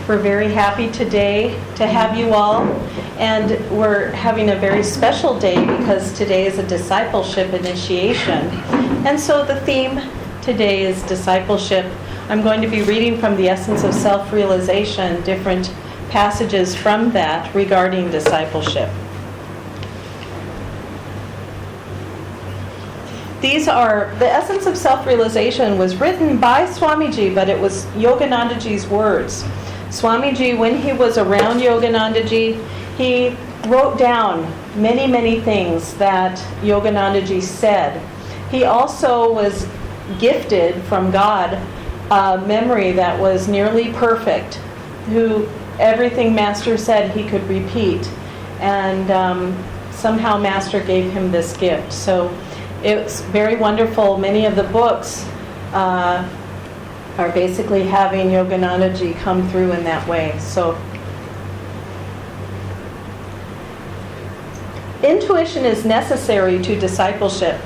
We're very happy today to have you all, and we're having a very special day because today is a discipleship initiation. And so the theme today is discipleship. I'm going to be reading from the Essence of Self-Realization, different passages from that regarding discipleship. These are, the Essence of Self-Realization was written by Swamiji, but it was Yoganandaji's words. Swamiji, when he was around Yoganandaji, he wrote down many, many things that Yoganandaji said. He also was gifted from God a memory that was nearly perfect, who everything Master said he could repeat. And somehow Master gave him this gift. So it's very wonderful. Many of the books are basically having Yoganandaji come through in that way. So, intuition is necessary to discipleship.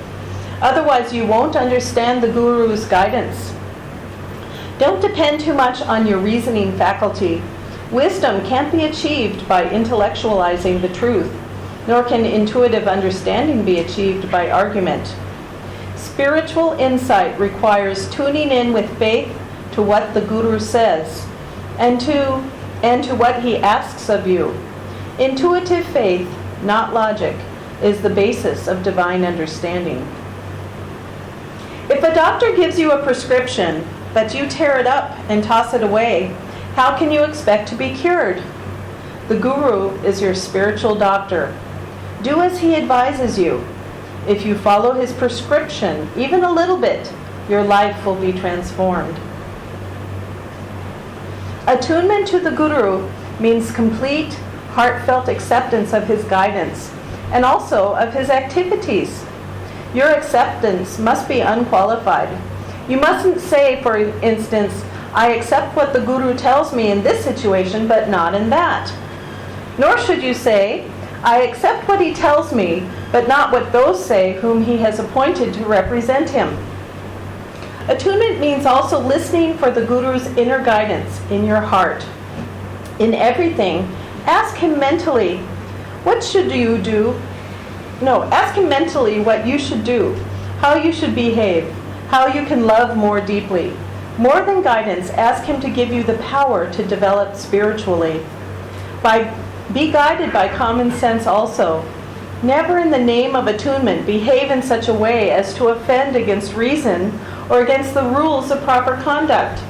Otherwise, you won't understand the Guru's guidance. Don't depend too much on your reasoning faculty. Wisdom can't be achieved by intellectualizing the truth, nor can intuitive understanding be achieved by argument. Spiritual insight requires tuning in with faith to what the Guru says and to what he asks of you. Intuitive faith, not logic, is the basis of divine understanding. If a doctor gives you a prescription, but you tear it up and toss it away, how can you expect to be cured? The Guru is your spiritual doctor. Do as he advises you. If you follow his prescription, even a little bit, your life will be transformed. Attunement to the Guru means complete, heartfelt acceptance of his guidance and also of his activities. Your acceptance must be unqualified. You mustn't say, for instance, I accept what the Guru tells me in this situation, but not in that. Nor should you say, I accept what he tells me, but not what those say whom he has appointed to represent him. Attunement means also listening for the Guru's inner guidance in your heart. In everything, ask him mentally, what should you do? No, ask him mentally what you should do, how you should behave, how you can love more deeply. More than guidance, ask him to give you the power to develop spiritually. Be guided by common sense also. Never in the name of attunement behave in such a way as to offend against reason or against the rules of proper conduct.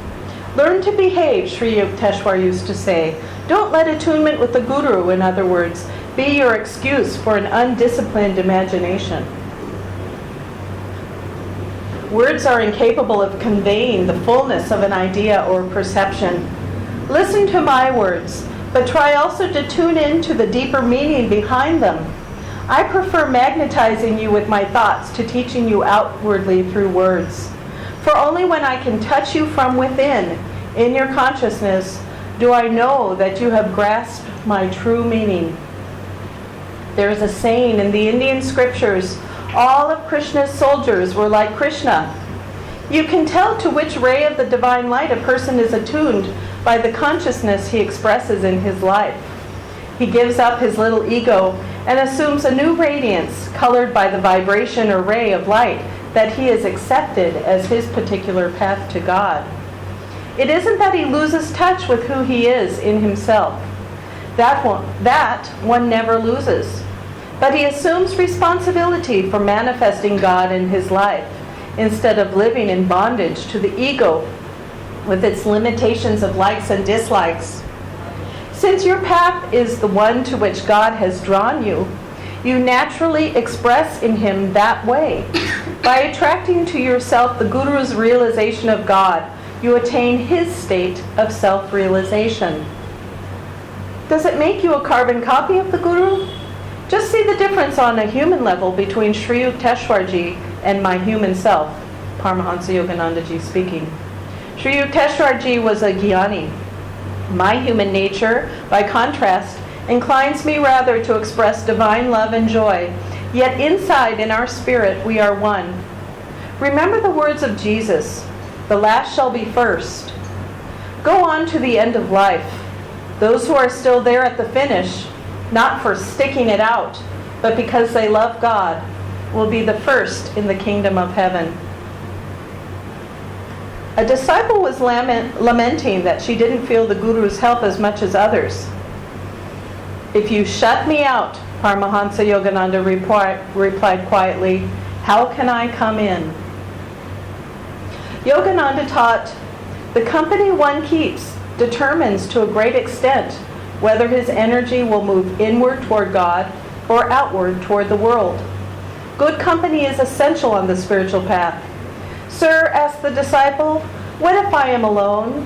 Learn to behave, Sri Yukteswar used to say. Don't let attunement with the Guru, in other words, be your excuse for an undisciplined imagination. Words are incapable of conveying the fullness of an idea or perception. Listen to my words, but try also to tune in to the deeper meaning behind them. I prefer magnetizing you with my thoughts to teaching you outwardly through words. For only when I can touch you from within, in your consciousness, do I know that you have grasped my true meaning. There is a saying in the Indian scriptures, all of Krishna's soldiers were like Krishna. You can tell to which ray of the divine light a person is attuned by the consciousness he expresses in his life. He gives up his little ego and assumes a new radiance colored by the vibration or ray of light that he has accepted as his particular path to God. It isn't that he loses touch with who he is in himself. That one never loses. But he assumes responsibility for manifesting God in his life, instead of living in bondage to the ego with its limitations of likes and dislikes. Since your path is the one to which God has drawn you, you naturally express in him that way. By attracting to yourself the Guru's realization of God, you attain his state of self-realization. Does it make you a carbon copy of the Guru? Just see the difference on a human level between Sri Yukteswarji and my human self, Paramahansa Yoganandaji speaking. Sri Yukteswarji was a jnani. My human nature, by contrast, inclines me rather to express divine love and joy, yet inside in our spirit we are one. Remember the words of Jesus, "The last shall be first." Go on to the end of life. Those who are still there at the finish, not for sticking it out, but because they love God, will be the first in the kingdom of heaven. A disciple was lamenting that she didn't feel the Guru's help as much as others. "If you shut me out," Paramahansa Yogananda replied quietly, "how can I come in?" Yogananda taught, the company one keeps determines to a great extent whether his energy will move inward toward God or outward toward the world. Good company is essential on the spiritual path. "Sir," asked the disciple, "what if I am alone?"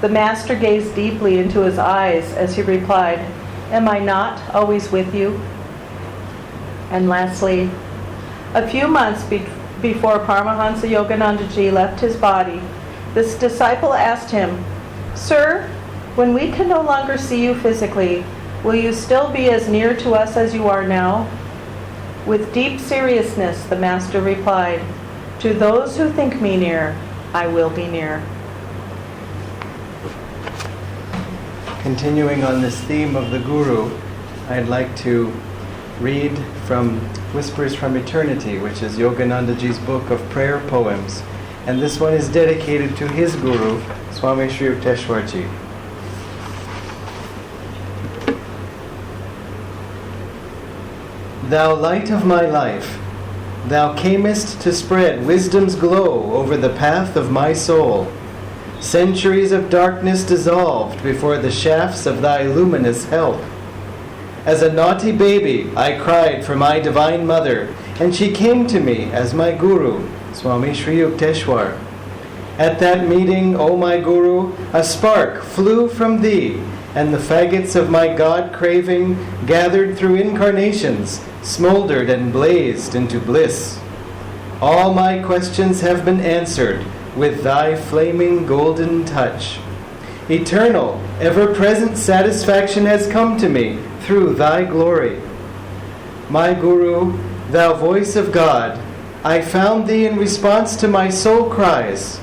The master gazed deeply into his eyes as he replied, "Am I not always with you?" And lastly, a few months before Paramahansa Yoganandaji left his body, this disciple asked him, "Sir, when we can no longer see you physically, will you still be as near to us as you are now?" With deep seriousness, the master replied, "To those who think me near, I will be near." Continuing on this theme of the Guru, I'd like to read from Whispers from Eternity, which is Yoganandaji's book of prayer poems. And this one is dedicated to his Guru, Swami Sri Yukteswarji. Thou light of my life, thou camest to spread wisdom's glow over the path of my soul. Centuries of darkness dissolved before the shafts of thy luminous help. As a naughty baby, I cried for my divine mother, and she came to me as my Guru, Swami Sri Yukteswar. At that meeting, O my Guru, a spark flew from thee, and the faggots of my God-craving, gathered through incarnations, smoldered and blazed into bliss. All my questions have been answered with thy flaming golden touch. Eternal, ever-present satisfaction has come to me through thy glory. My Guru, thou voice of God, I found thee in response to my soul cries.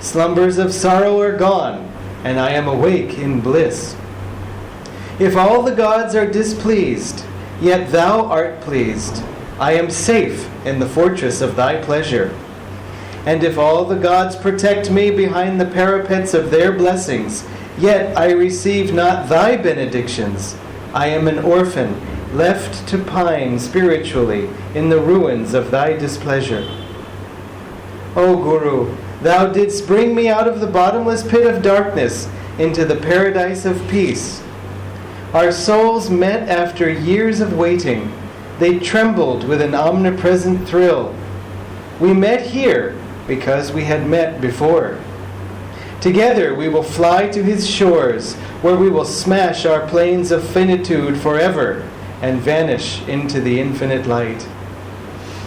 Slumbers of sorrow are gone, and I am awake in bliss. If all the gods are displeased, yet thou art pleased, I am safe in the fortress of thy pleasure. And if all the gods protect me behind the parapets of their blessings, yet I receive not thy benedictions, I am an orphan, left to pine spiritually in the ruins of thy displeasure. O Guru, thou didst bring me out of the bottomless pit of darkness into the paradise of peace. Our souls met after years of waiting. They trembled with an omnipresent thrill. We met here because we had met before. Together we will fly to his shores, where we will smash our planes of finitude forever and vanish into the infinite light.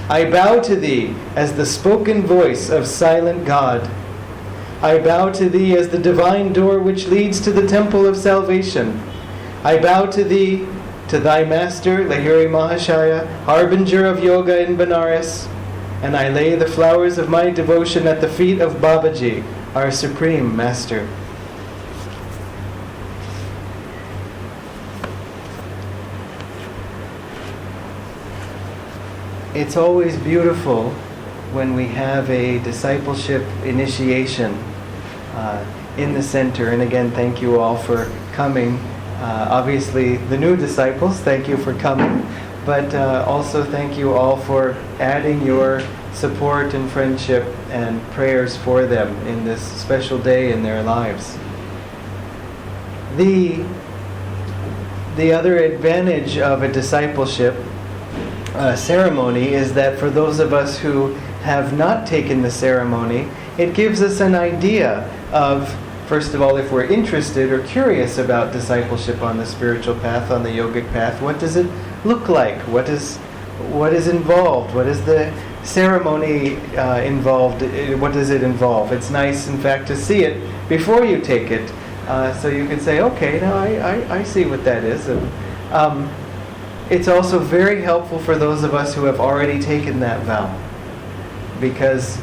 I bow to thee as the spoken voice of silent God. I bow to thee as the divine door which leads to the temple of salvation. I bow to thee, to thy master, Lahiri Mahashaya, harbinger of yoga in Benares, and I lay the flowers of my devotion at the feet of Babaji, our Supreme Master. It's always beautiful when we have a discipleship initiation in the center. And again, thank you all for coming. Obviously, the new disciples, thank you for coming. But also thank you all for adding your support and friendship and prayers for them in this special day in their lives. The other advantage of a discipleship ceremony is that for those of us who have not taken the ceremony, it gives us an idea of, first of all, if we're interested or curious about discipleship on the spiritual path, on the yogic path, what does it look like? What is involved? What is the ceremony involved? What does it involve? It's nice, in fact, to see it before you take it, so you can say, okay, now I see what that is. It's also very helpful for those of us who have already taken that vow, because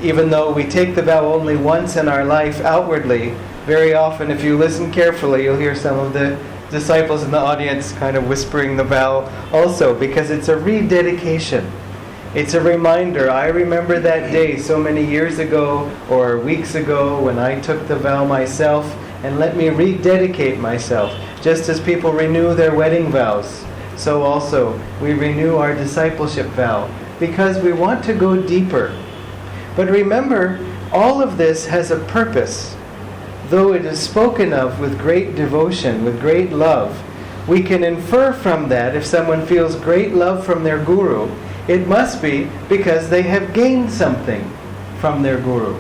even though we take the vow only once in our life outwardly, very often, if you listen carefully, you'll hear some of the disciples in the audience kind of whispering the vow also, because it's a rededication. It's a reminder. I remember that day so many years ago or weeks ago when I took the vow myself, and let me rededicate myself. Just as people renew their wedding vows, so also we renew our discipleship vow, because we want to go deeper. But remember, all of this has a purpose. Though it is spoken of with great devotion, with great love, we can infer from that, if someone feels great love from their guru, it must be because they have gained something from their guru.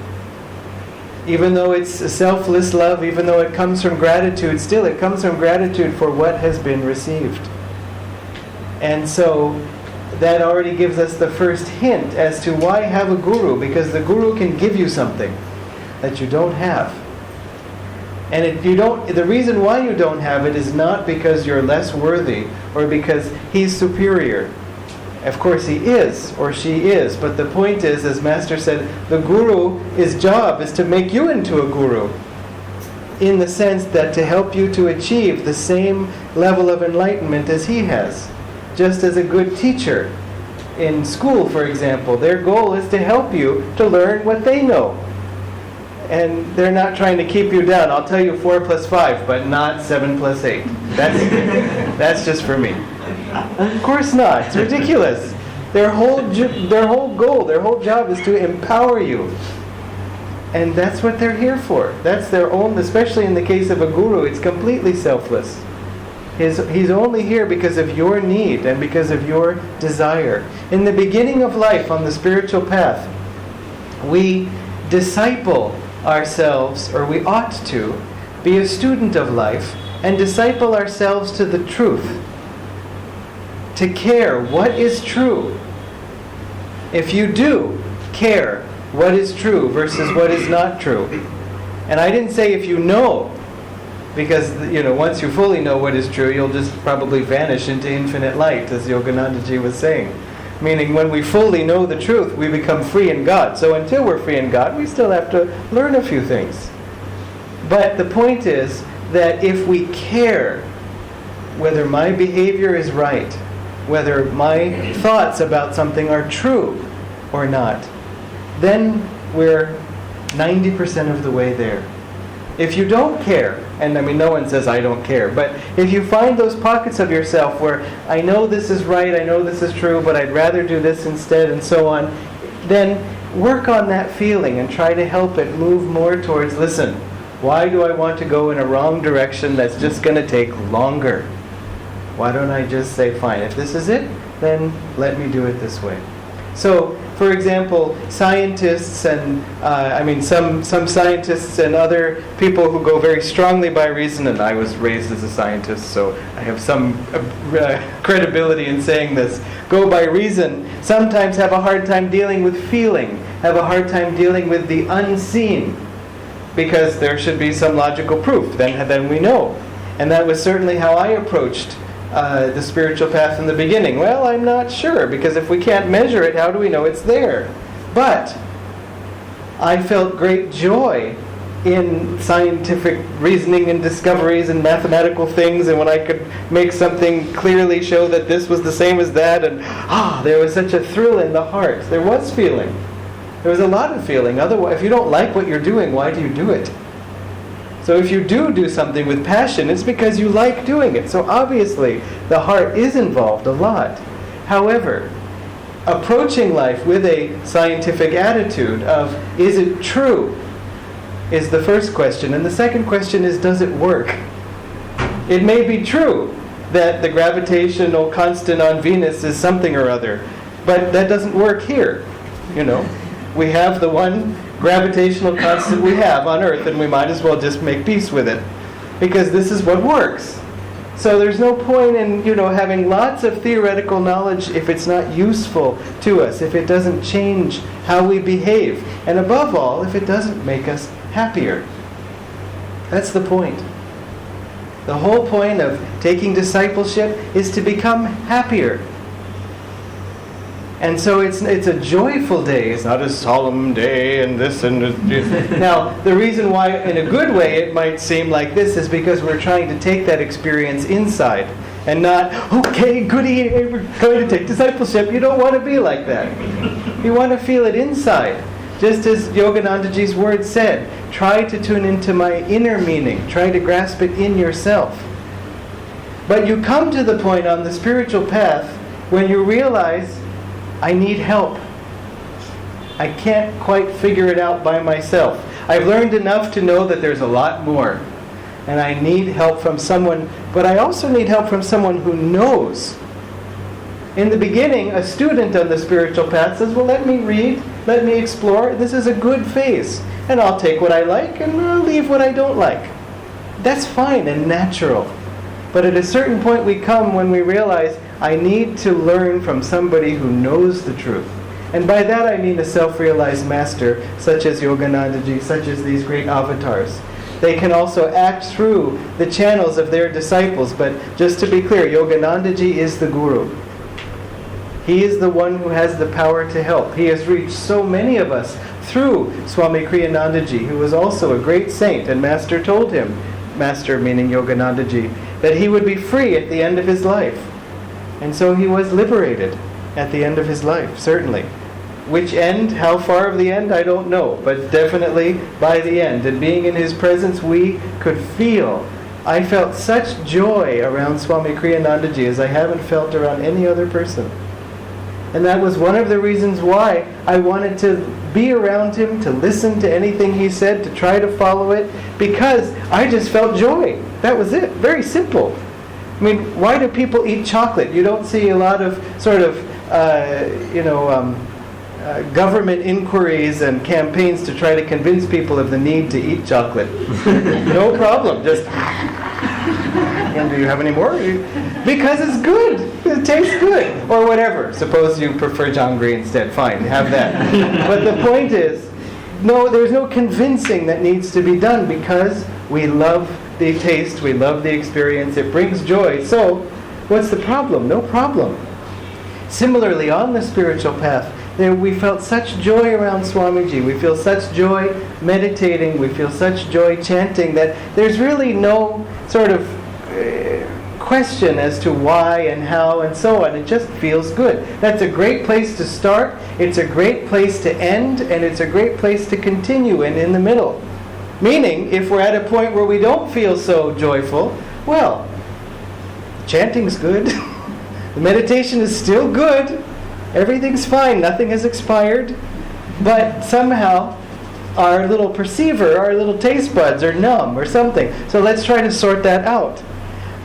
Even though it's a selfless love, even though it comes from gratitude, still it comes from gratitude for what has been received. And so that already gives us the first hint as to why have a guru, because the guru can give you something that you don't have. And the reason why you don't have it is not because you're less worthy or because he's superior. Of course he is, or she is, but the point is, as Master said, the guru's job is to make you into a guru, in the sense that to help you to achieve the same level of enlightenment as he has. Just as a good teacher in school, for example, their goal is to help you to learn what they know. And they're not trying to keep you down. I'll tell you 4 plus 5, but not 7 plus 8. That's just for me. Of course not. It's ridiculous. Their whole goal, their whole job is to empower you. And that's what they're here for. That's their own, especially in the case of a guru, it's completely selfless. He's only here because of your need and because of your desire. In the beginning of life on the spiritual path, we disciple ourselves, or we ought to be a student of life and disciple ourselves to the truth. To care what is true. If you do care what is true versus what is not true. And I didn't say if you know, because once you fully know what is true, you'll just probably vanish into infinite light, as Yoganandaji was saying. Meaning when we fully know the truth, we become free in God. So until we're free in God, we still have to learn a few things. But the point is that if we care whether my behavior is right, whether my thoughts about something are true or not, then we're 90% of the way there. If you don't care, and I mean no one says I don't care, but if you find those pockets of yourself where I know this is right, I know this is true, but I'd rather do this instead, and so on, then work on that feeling and try to help it move more towards, listen, why do I want to go in a wrong direction that's just going to take longer? Why don't I just say, fine, if this is it, then let me do it this way. So, for example, scientists and, some scientists and other people who go very strongly by reason, and I was raised as a scientist, so I have some credibility in saying this, go by reason, sometimes have a hard time dealing with feeling, have a hard time dealing with the unseen, because there should be some logical proof, then we know. And that was certainly how I approached the spiritual path in the beginning? Well, I'm not sure, because if we can't measure it, how do we know it's there? But I felt great joy in scientific reasoning and discoveries and mathematical things, and when I could make something clearly show that this was the same as that, and there was such a thrill in the heart. There was feeling. There was a lot of feeling. Otherwise, if you don't like what you're doing, why do you do it? So if you do something with passion, it's because you like doing it. So obviously, the heart is involved a lot. However, approaching life with a scientific attitude of, is it true, is the first question. And the second question is, does it work? It may be true that the gravitational constant on Venus is something or other, but that doesn't work here. We have the one gravitational constant we have on Earth, and we might as well just make peace with it, because this is what works. So there's no point in, having lots of theoretical knowledge if it's not useful to us, if it doesn't change how we behave, and above all, if it doesn't make us happier. That's the point. The whole point of taking discipleship is to become happier. And so it's a joyful day. It's not a solemn day and this and this. Now, the reason why, in a good way, it might seem like this is because we're trying to take that experience inside and not, okay, goody, we're going to take discipleship. You don't want to be like that. You want to feel it inside. Just as Yoganandaji's words said, try to tune into my inner meaning. Try to grasp it in yourself. But you come to the point on the spiritual path when you realize, I need help. I can't quite figure it out by myself. I've learned enough to know that there's a lot more. And I need help from someone, but I also need help from someone who knows. In the beginning, a student on the spiritual path says, well, let me read, let me explore. This is a good phase. And I'll take what I like and I'll leave what I don't like. That's fine and natural. But at a certain point we come when we realize, I need to learn from somebody who knows the truth. And by that I mean a self-realized master, such as Yoganandaji, such as these great avatars. They can also act through the channels of their disciples, but just to be clear, Yoganandaji is the guru. He is the one who has the power to help. He has reached so many of us through Swami Kriyanandaji, who was also a great saint, and Master told him, Master meaning Yoganandaji, that he would be free at the end of his life. And so he was liberated at the end of his life, certainly. Which end, how far of the end, I don't know, but definitely by the end. And being in his presence, we could feel. I felt such joy around Swami Kriyanandaji as I haven't felt around any other person. And that was one of the reasons why I wanted to be around him, to listen to anything he said, to try to follow it, because I just felt joy. That was it. Very simple. I mean, why do people eat chocolate? You don't see a lot of sort of, government inquiries and campaigns to try to convince people of the need to eat chocolate. No problem. Just, and do you have any more? Because it's good. It tastes good. Or whatever. Suppose you prefer jangri instead. Fine, have that. But the point is, no, there's no convincing that needs to be done because we love the taste, we love the experience, it brings joy. So, what's the problem? No problem. Similarly, on the spiritual path, we felt such joy around Swamiji, we feel such joy meditating, we feel such joy chanting that there's really no sort of question as to why and how and so on. It just feels good. That's a great place to start, it's a great place to end, and it's a great place to continue in the middle. Meaning, if we're at a point where we don't feel so joyful, well, chanting's good. The meditation is still good. Everything's fine. Nothing has expired. But somehow, our little perceiver, our little taste buds are numb or something. So let's try to sort that out.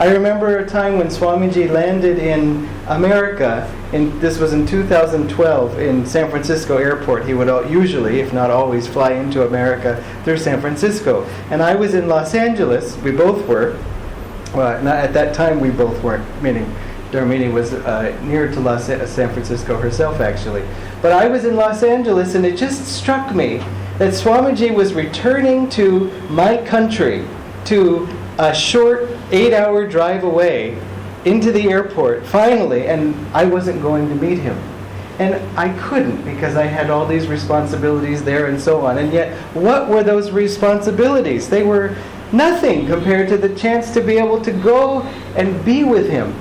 I remember a time when Swamiji landed in America. This was in 2012 in San Francisco airport. He would usually, if not always, fly into America through San Francisco. And I was in Los Angeles. We both were. Well, not at that time we both weren't, meaning Dharmini was near to San Francisco herself, actually. But I was in Los Angeles, and it just struck me that Swamiji was returning to my country, to a short 8-hour drive away, into the airport, finally, and I wasn't going to meet him. And I couldn't because I had all these responsibilities there and so on. And yet, what were those responsibilities? They were nothing compared to the chance to be able to go and be with him.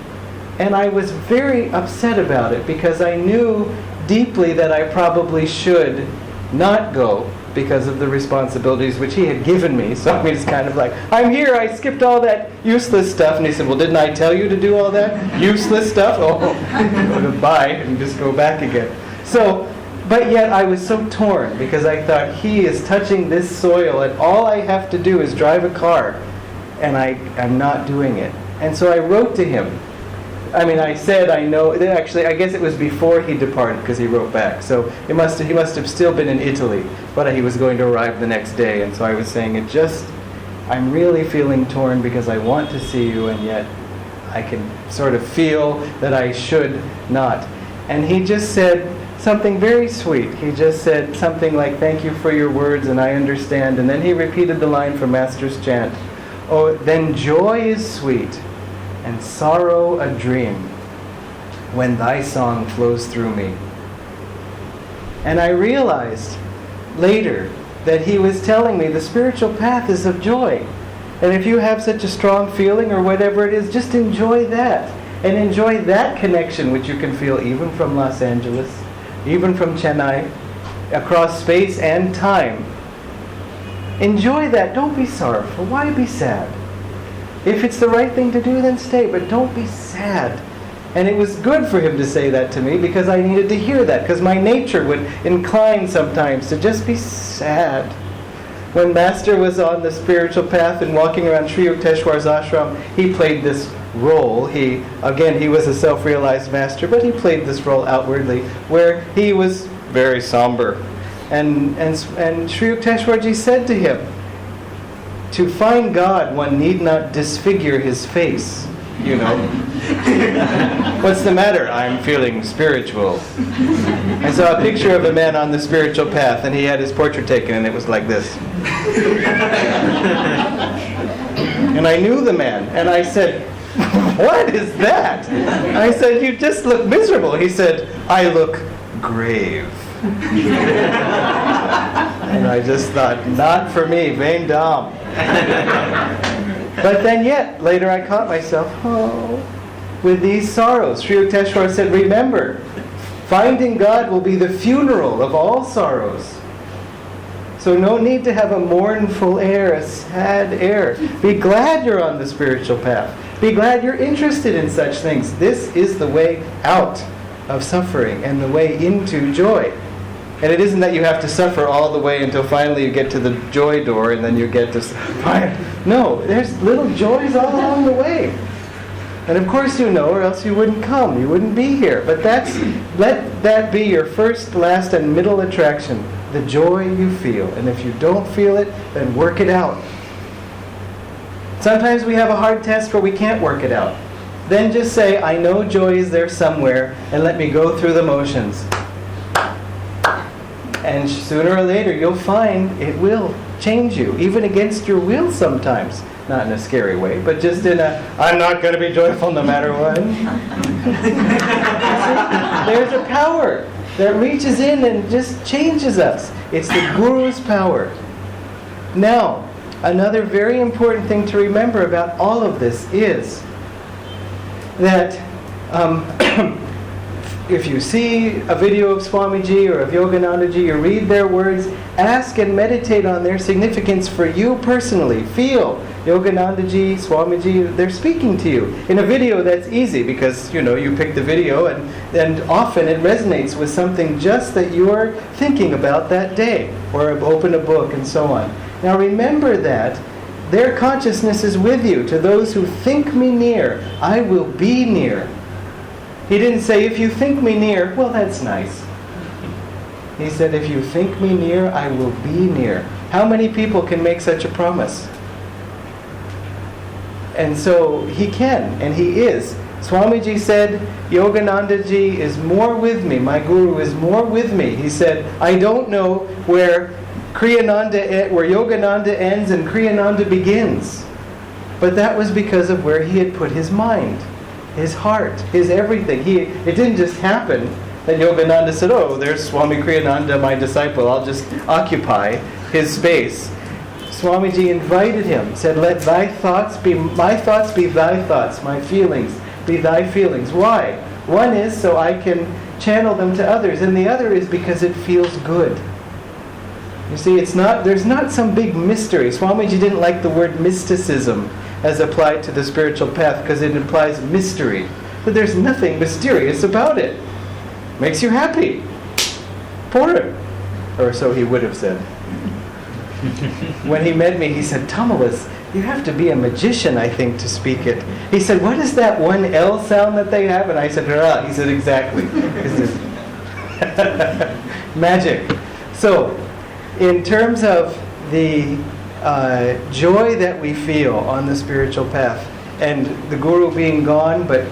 And I was very upset about it because I knew deeply that I probably should not go because of the responsibilities which he had given me. So I was kind of like, I'm here, I skipped all that useless stuff. And he said, well, didn't I tell you to do all that useless stuff? Oh, bye, and just go back again. So, but yet I was so torn because I thought, he is touching this soil and all I have to do is drive a car, and I'm not doing it. And so I wrote to him. I said, I know. Actually, I guess it was before he departed because he wrote back. So he must have still been in Italy, but he was going to arrive the next day. And so I was saying, I'm really feeling torn because I want to see you, and yet I can sort of feel that I should not. And he just said something very sweet. He just said something like, thank you for your words, and I understand. And then he repeated the line from Master's chant, oh, then joy is sweet, and sorrow a dream, when thy song flows through me. And I realized later that he was telling me the spiritual path is of joy. And if you have such a strong feeling or whatever it is, just enjoy that. And enjoy that connection which you can feel even from Los Angeles, even from Chennai, across space and time. Enjoy that. Don't be sorrowful. Why be sad? If it's the right thing to do, then stay, but don't be sad. And it was good for him to say that to me because I needed to hear that, because my nature would incline sometimes to just be sad. When Master was on the spiritual path and walking around Sri Yukteswar's ashram, he played this role. He was a self-realized master, but he played this role outwardly where he was very somber. And Sri Yukteswarji said to him, to find God, one need not disfigure his face, you know. What's the matter? I'm feeling spiritual. I saw a picture of a man on the spiritual path, and he had his portrait taken, and it was like this. And I knew the man, and I said, what is that? I said, you just look miserable. He said, I look grave. And I just thought, not for me, vain dam. But then yet, later I caught myself, with these sorrows. Sri Yukteswar said, remember, finding God will be the funeral of all sorrows. So no need to have a mournful air, a sad air. Be glad you're on the spiritual path. Be glad you're interested in such things. This is the way out of suffering and the way into joy. And it isn't that you have to suffer all the way until finally you get to the joy door and then you get to... No, there's little joys all along the way. And of course you know, or else you wouldn't come. You wouldn't be here. But let that be your first, last, and middle attraction. The joy you feel. And if you don't feel it, then work it out. Sometimes we have a hard test where we can't work it out. Then just say, I know joy is there somewhere, and let me go through the motions. And sooner or later, you'll find it will change you, even against your will sometimes. Not in a scary way, but just in a, I'm not going to be joyful no matter what. There's a power that reaches in and just changes us. It's the Guru's power. Now, another very important thing to remember about all of this is that if you see a video of Swamiji or of Yoganandaji, you read their words, ask and meditate on their significance for you personally. Feel Yoganandaji, Swamiji, they're speaking to you. In a video, that's easy because, you pick the video and often it resonates with something just that you're thinking about that day, or open a book and so on. Now remember that their consciousness is with you. To those who think me near, I will be near. He didn't say, if you think me near, well, that's nice. He said, if you think me near, I will be near. How many people can make such a promise? And so he can, and he is. Swamiji said, Yoganandaji is more with me. My Guru is more with me. He said, I don't know where Yogananda ends and Kriyananda begins. But that was because of where he had put his mind. his heart, his everything. It didn't just happen that Yogananda said, "Oh, there's Swami Kriyananda, my disciple. I'll just occupy his space." Swamiji invited him, said, "Let thy thoughts be my thoughts, be thy thoughts, my feelings be thy feelings." Why? One is so I can channel them to others, and the other is because it feels good. You see, there's not some big mystery. Swamiji didn't like the word mysticism as applied to the spiritual path because it implies mystery. But there's nothing mysterious about it. Makes you happy. Pour it. Or so he would have said. When he met me, he said, "Tamalas, you have to be a magician, I think, to speak it." He said, "What is that one L sound that they have?" And I said, "Ra." He said, "Exactly." Magic. So, in terms of the joy that we feel on the spiritual path, and the Guru being gone, but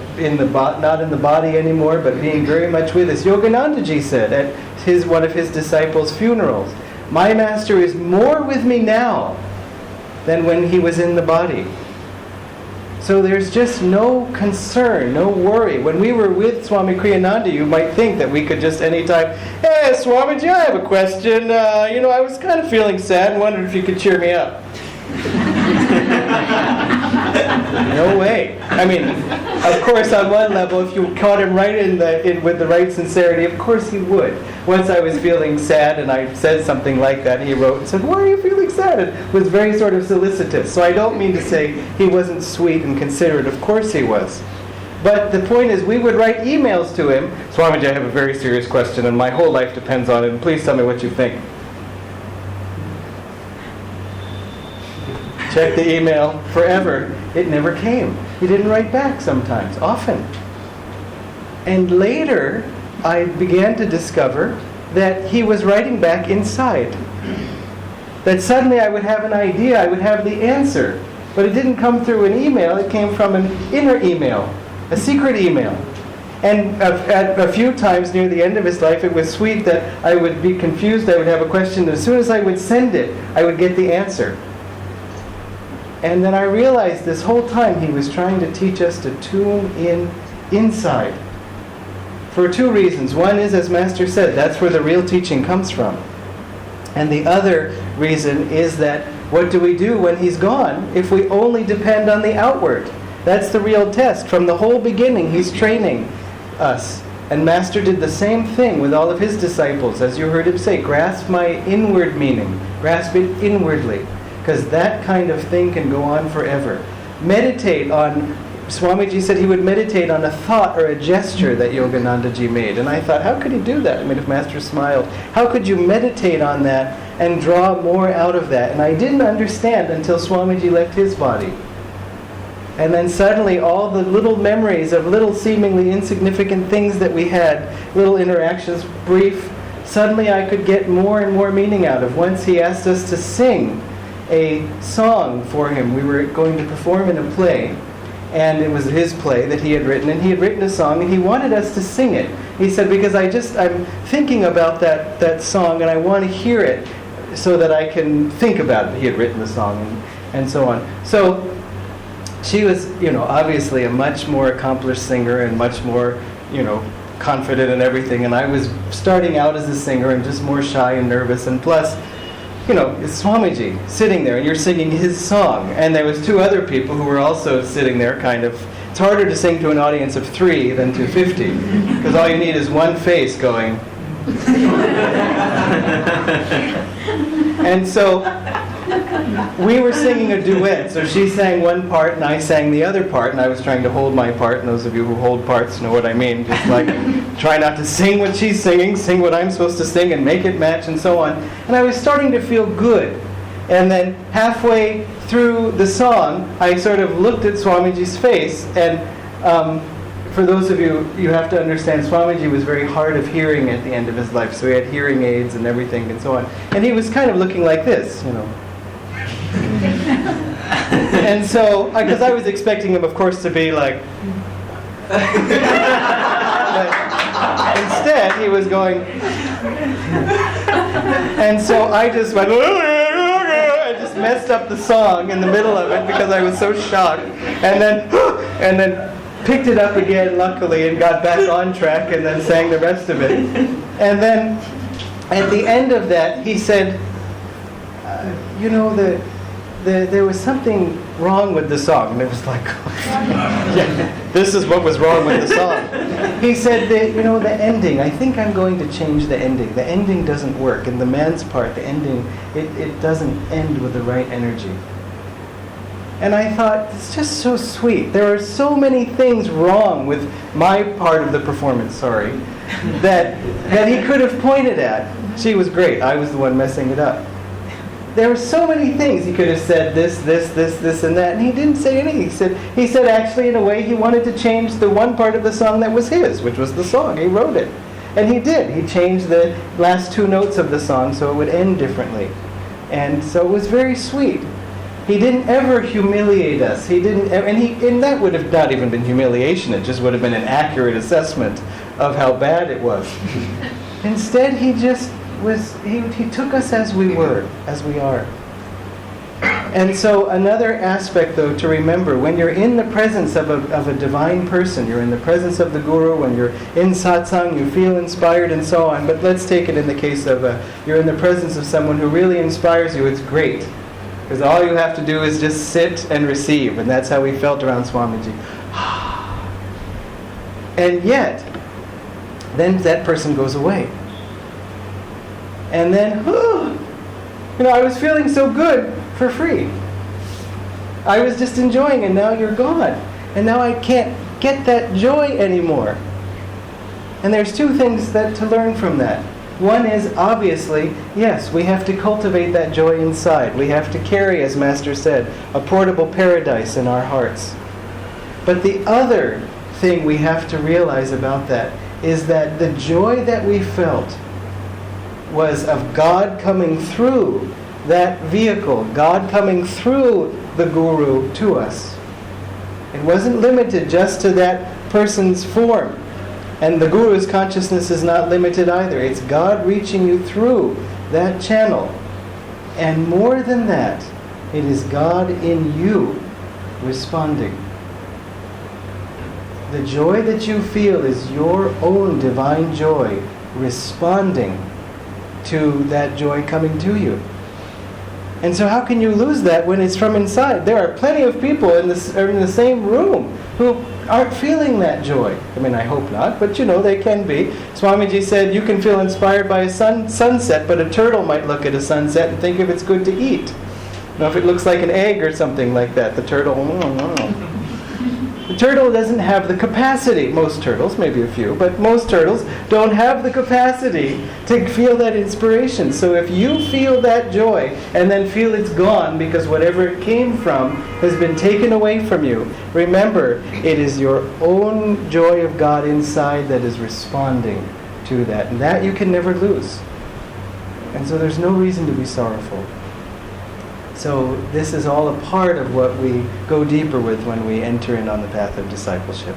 not in the body anymore, but being very much with us, Yoganandaji said at one of his disciples' funerals, "My master is more with me now than when he was in the body." So there's just no concern, no worry. When we were with Swami Kriyananda, you might think that we could just anytime, "Hey, Swamiji, I have a question. I was kind of feeling sad and wondered if you could cheer me up." No way. I mean, of course, on one level, if you caught him right with the right sincerity, of course he would. Once I was feeling sad and I said something like that, he wrote and said, "Why are you feeling sad?" It was very sort of solicitous. So I don't mean to say he wasn't sweet and considerate. Of course he was. But the point is, we would write emails to him, "Swamiji, I have a very serious question and my whole life depends on it, and please tell me what you think." Check the email forever. It never came. He didn't write back sometimes, often. And later, I began to discover that he was writing back inside. That suddenly I would have an idea, I would have the answer. But it didn't come through an email, it came from an inner email, a secret email. And at a few times near the end of his life, it was sweet that I would be confused, I would have a question, and as soon as I would send it, I would get the answer. And then I realized this whole time he was trying to teach us to tune in inside. For two reasons. One is, as Master said, that's where the real teaching comes from. And the other reason is that what do we do when he's gone if we only depend on the outward? That's the real test. From the whole beginning, he's training us. And Master did the same thing with all of his disciples. As you heard him say, grasp my inward meaning. Grasp it inwardly. Because that kind of thing can go on forever. Meditate on, Swamiji said he would meditate on a thought or a gesture that Yoganandaji made. And I thought, how could he do that? I mean, if Master smiled, how could you meditate on that and draw more out of that? And I didn't understand until Swamiji left his body. And then suddenly all the little memories of little seemingly insignificant things that we had, little interactions, brief, suddenly I could get more and more meaning out of. Once he asked us to sing a song for him. We were going to perform in a play, and it was his play that he had written, and he had written a song, and he wanted us to sing it. He said, because I'm thinking about that song, and I want to hear it so that I can think about it. He had written the song, and so on. So she was, obviously a much more accomplished singer and much more, confident in everything, and I was starting out as a singer and just more shy and nervous, and plus, it's Swamiji sitting there, and you're singing his song. And there was two other people who were also sitting there, kind of. It's harder to sing to an audience of 3 than to 50, because all you need is one face going. And so we were singing a duet. So she sang one part, and I sang the other part, and I was trying to hold my part. And those of you who hold parts know what I mean. Just like try not to sing what she's singing, sing what I'm supposed to sing, and make it match, and so on. And I was starting to feel good. And then halfway through the song, I sort of looked at Swamiji's face, and for those of you, you have to understand, Swamiji was very hard of hearing at the end of his life, so he had hearing aids and everything and so on. And he was kind of looking like this, And so, because I was expecting him, of course, to be like... But instead, he was going... And so I just went... I just messed up the song in the middle of it because I was so shocked. And then picked it up again, luckily, and got back on track, and then sang the rest of it. And then at the end of that, he said, there was something wrong with the song. And it was like, yeah, this is what was wrong with the song. He said, the ending, I think I'm going to change the ending. The ending doesn't work. In the man's part, the ending, it doesn't end with the right energy. And I thought, it's just so sweet. There are so many things wrong with my part of the performance, that he could have pointed at. She was great. I was the one messing it up. There were so many things. He could have said this, and that, and he didn't say anything. He said actually, in a way, he wanted to change the one part of the song that was his, which was the song. He wrote it. And he did. He changed the last two notes of the song so it would end differently. And so it was very sweet. He didn't ever humiliate us. He didn't ever, and that would have not even been humiliation. It just would have been an accurate assessment of how bad it was. Instead, he just he took us as we were, as we are. And so another aspect, though, to remember, when you're in the presence of a divine person, you're in the presence of the Guru, when you're in satsang, you feel inspired and so on. But let's take it in the case of you're in the presence of someone who really inspires you. It's great. Because all you have to do is just sit and receive. And that's how we felt around Swamiji. And yet, then that person goes away. And then, I was feeling so good for free. I was just enjoying, and now you're gone. And now I can't get that joy anymore. And there's two things to learn from that. One is, obviously, yes, we have to cultivate that joy inside. We have to carry, as Master said, a portable paradise in our hearts. But the other thing we have to realize about that is that the joy that we felt was of God coming through that vehicle, God coming through the Guru to us. It wasn't limited just to that person's form. And the Guru's consciousness is not limited either. It's God reaching you through that channel. And more than that, it is God in you responding. The joy that you feel is your own divine joy responding to that joy coming to you. And so how can you lose that when it's from inside? There are plenty of people in the same room who aren't feeling that joy. I mean, I hope not, but they can be. Swamiji said you can feel inspired by a sunset, but a turtle might look at a sunset and think if it's good to eat. If it looks like an egg or something like that, the turtle... The turtle doesn't have the capacity, most turtles, maybe a few, but most turtles don't have the capacity to feel that inspiration. So if you feel that joy and then feel it's gone because whatever it came from has been taken away from you, remember, it is your own joy of God inside that is responding to that. And that you can never lose. And so there's no reason to be sorrowful. So this is all a part of what we go deeper with when we enter in on the path of discipleship.